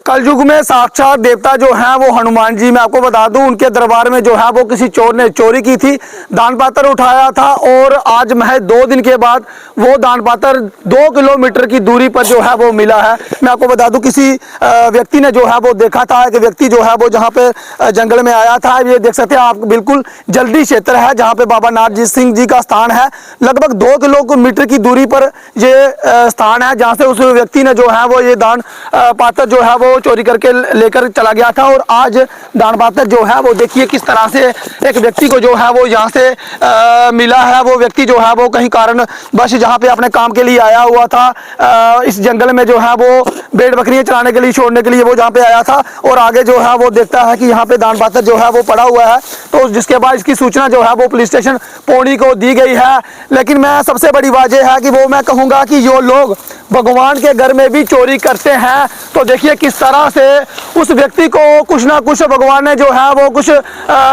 कलयुग में साक्षात देवता जो हैं वो हनुमान जी, मैं आपको बता दूं उनके दरबार में जो है वो किसी चोर ने चोरी की थी, दान पात्र उठाया था और आज महज 2 दिन के बाद वो दान पात्र 2 किलोमीटर की दूरी पर जो है वो मिला है। मैं आपको बता दूं किसी व्यक्ति ने जो है वो देखा था, एक व्यक्ति जो है वो जहाँ पे जंगल में आया था। ये देख सकते हैं आप, बिल्कुल जल्दी क्षेत्र है जहाँ पे बाबा नारजी सिंह जी का स्थान है। लगभग 2 किलोमीटर की दूरी पर ये स्थान है जहाँ से उस व्यक्ति ने जो है वो ये दान पात्र जो है वो चोरी करके लेकर चला गया था। और आज दान पात्र जो है वो देखिए किस तरह से एक व्यक्ति को जो है वो यहाँ से मिला है। वो व्यक्ति जो है वो कहीं कारण बस जहाँ पे अपने काम के लिए आया हुआ था, इस जंगल में जो है वो भेड़ बकरियां चराने के लिए, छोड़ने के लिए वो जहाँ पे आया था और आगे जो है वो देखता है कि यहाँ पे दान पात्र जो है वो पड़ा हुआ है। तो जिसके बाद इसकी सूचना जो है वो पुलिस स्टेशन पौड़ी को दी गई है। लेकिन मैं सबसे बड़ी वजह है कि वो मैं कहूँगा कि जो लोग भगवान के घर में भी चोरी करते हैं, तो देखिए किस तरह से उस व्यक्ति को कुछ ना कुछ भगवान ने जो है वो कुछ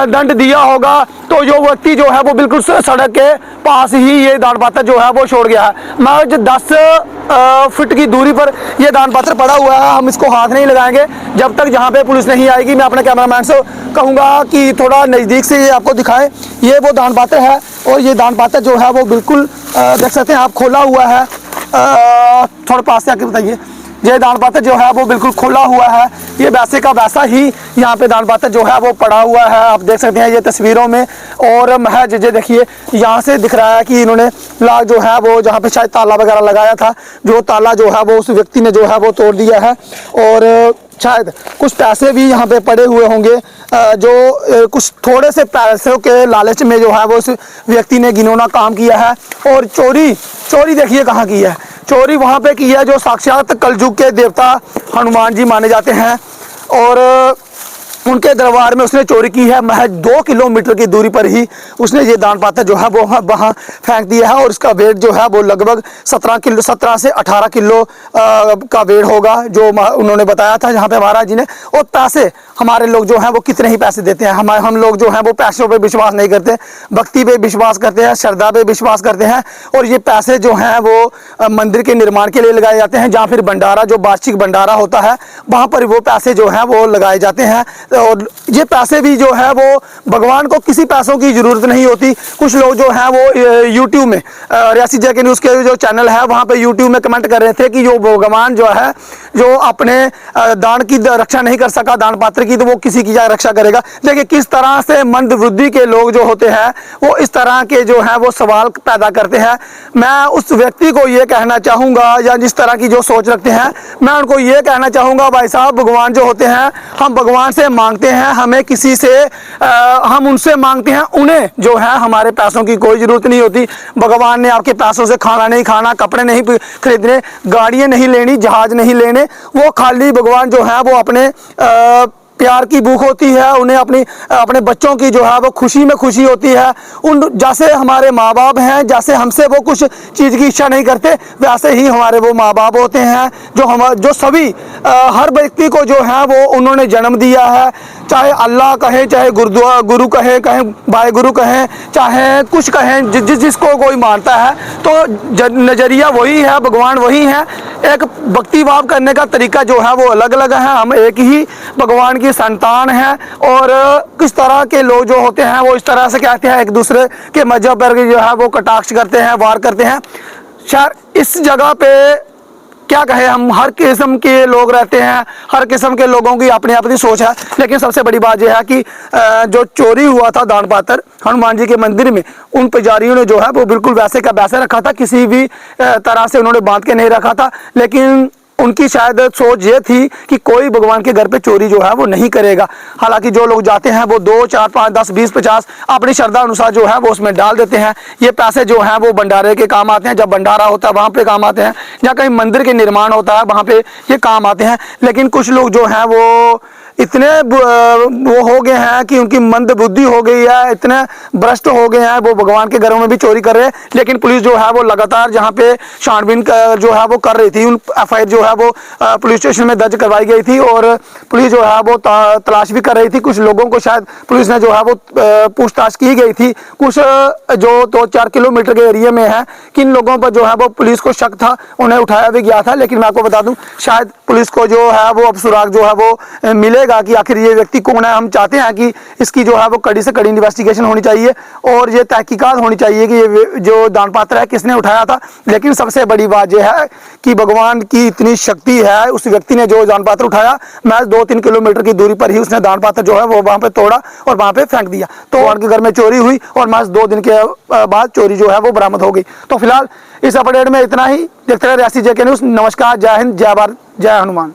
दंड दिया होगा। तो जो व्यक्ति जो है वो बिल्कुल सड़क के पास ही ये दान पात्र जो है वो छोड़ गया है। महज 10 फीट की दूरी पर ये दान पात्र पड़ा हुआ है। हम इसको हाथ नहीं लगाएंगे जब तक जहाँ पे पुलिस नहीं आएगी। मैं अपने कैमरामैन से कहूँगा कि थोड़ा नज़दीक से ये आपको दिखाएं। ये वो दान पात्र है और ये दान पात्र जो है वो बिल्कुल देख सकते हैं आप, खोला हुआ है। थोड़ा पास से आके बताइए, ये दान पात्र जो है वो बिल्कुल खुला हुआ है। ये वैसे का वैसा ही यहाँ पे दान पात्र जो है वो पड़ा हुआ है, आप देख सकते हैं ये तस्वीरों में। और महज ये देखिए यहाँ से दिख रहा है कि इन्होंने लाग जो है वो जहाँ पे शायद ताला वगैरह लगाया था, जो ताला जो है वो उस व्यक्ति ने जो है वो तोड़ दिया है। और शायद कुछ पैसे भी यहाँ पे पड़े हुए होंगे, जो कुछ थोड़े से पैसों के लालच में जो है वो उस व्यक्ति ने घिनौना काम किया है। और चोरी देखिए कहाँ की है, चोरी वहाँ पे की है जो साक्षात कलयुग के देवता हनुमान जी माने जाते हैं। और उनके दरबार में उसने चोरी की है। महज 2 किलोमीटर की दूरी पर ही उसने ये दान पात्र जो है वो वहाँ फेंक दिया है। और इसका वेट जो है वो लगभग 17 से 18 किलो का वेट होगा, जो उन्होंने बताया था जहाँ पे महाराज जी ने। और पैसे हमारे लोग जो हैं वो कितने ही पैसे देते हैं, हम लोग जो हैं वो पैसों पे विश्वास नहीं करते, भक्ति पे विश्वास करते हैं, श्रद्धा पे विश्वास करते हैं। और ये पैसे जो हैं वो मंदिर के निर्माण के लिए लगाए जाते हैं, जहाँ फिर भंडारा, जो वार्षिक भंडारा होता है वहाँ पर वो पैसे जो हैं वो लगाए जाते हैं। और ये पैसे भी जो है वो भगवान को किसी पैसों की ज़रूरत नहीं होती। कुछ लोग जो हैं वो यूट्यूब में रियासी जेके न्यूज़ के जो चैनल है वहाँ पे यूट्यूब में कमेंट कर रहे थे कि जो भगवान जो है जो अपने दान की रक्षा नहीं कर सका, दान पात्र की, तो वो किसी की क्या रक्षा करेगा। देखिए किस तरह से मंद बुद्धि के लोग जो होते हैं वो इस तरह के जो है वो सवाल पैदा करते हैं। मैं उस व्यक्ति को ये कहना चाहूँगा, या जिस तरह की जो सोच रखते हैं, मैं उनको ये कहना चाहूँगा, भाई साहब भगवान जो होते हैं हम भगवान से मांगते हैं, हमें किसी से हम उनसे मांगते हैं, उन्हें जो है हमारे पैसों की कोई ज़रूरत नहीं होती। भगवान ने आपके पैसों से खाना नहीं खाना, कपड़े नहीं खरीदने, गाड़ियाँ नहीं लेनी, जहाज नहीं लेने। वो खाली भगवान जो है वो अपने प्यार की भूख होती है, उन्हें अपने बच्चों की जो है वो खुशी में खुशी होती है। उन जैसे हमारे माँ बाप हैं, जैसे हमसे वो कुछ चीज़ की इच्छा नहीं करते, वैसे ही हमारे वो माँ बाप होते हैं जो सभी हर व्यक्ति को जो है वो उन्होंने जन्म दिया है। चाहे अल्लाह कहें, चाहे गुरु कहें भाई गुरु कहें, चाहे कुछ कहें, जिसको कोई मानता है, तो नज़रिया वही है, भगवान वही है। एक भक्ति भाव करने का तरीका जो है वो अलग अलग है। हम एक ही भगवान की संतान है। और किस तरह के लोग जो होते हैं वो इस तरह से कहते हैं, एक दूसरे के मजहब पर जो है वो कटाक्ष करते हैं, वार करते हैं। शायद इस जगह पे क्या कहें, हम हर किस्म के लोग रहते हैं, हर किस्म के लोगों की अपनी अपनी सोच है। लेकिन सबसे बड़ी बात यह है कि जो चोरी हुआ था दान पात्र हनुमान जी के मंदिर में, उन पुजारियों ने जो है वो बिल्कुल वैसे का वैसे रखा था, किसी भी तरह से उन्होंने बांध के नहीं रखा था। लेकिन उनकी शायद सोच ये थी कि कोई भगवान के घर पे चोरी जो है वो नहीं करेगा। हालांकि जो लोग जाते हैं वो 2, 4, 5, 10, 20, 50 अपनी श्रद्धा अनुसार जो है वो उसमें डाल देते हैं। ये पैसे जो हैं वो भंडारे के काम आते हैं, जब भंडारा होता है वहाँ पे काम आते हैं, या कहीं मंदिर के निर्माण होता है वहाँ पे ये काम आते हैं। लेकिन कुछ लोग जो हैं वो इतने वो हो गए हैं कि उनकी मंद बुद्धि हो गई है, इतने भ्रष्ट हो गए हैं, वो भगवान के घरों में भी चोरी कर रहे हैं। लेकिन पुलिस जो है वो लगातार जहाँ पे छानबीन जो है वो कर रही थी, उन FIR जो है है वो पुलिस स्टेशन में दर्ज करवाई गई थी और पुलिस जो है वो तलाश भी कर रही थी। कुछ लोगों को शायद पुलिस ने जो है वो पूछताछ की गई थी। कुछ जो 2-4 किलोमीटर के एरिया में है, किन लोगों पर जो है वो पुलिस को शक था, उन्हें उठाया भी गया था। लेकिन मैं आपको बता दूं, शायद पुलिस को जो है वो अब सुराग जो है वो मिलेगा कि आखिर ये व्यक्ति कौन है। हम चाहते हैं कि इसकी जो है वो कड़ी से कड़ी इन्वेस्टिगेशन होनी चाहिए और ये तहकीकात होनी चाहिए कि ये जो दान पात्र है किसने उठाया था। लेकिन सबसे बड़ी बात यह है कि भगवान की इतनी शक्ति है, उस व्यक्ति ने जो दान पात्र उठाया महज 2-3 किलोमीटर की दूरी पर ही उसने दान पात्र जो है वो वहां पे तोड़ा और वहां पे फेंक दिया। तो उनके घर में चोरी हुई और महज 2 दिन के बाद चोरी जो है वो बरामद हो गई। तो फिलहाल इस अपडेट में इतना ही। देखते रहे रियासी जेके न्यूज़। नमस्कार, जय हिंद, जय भारत, जय हनुमान।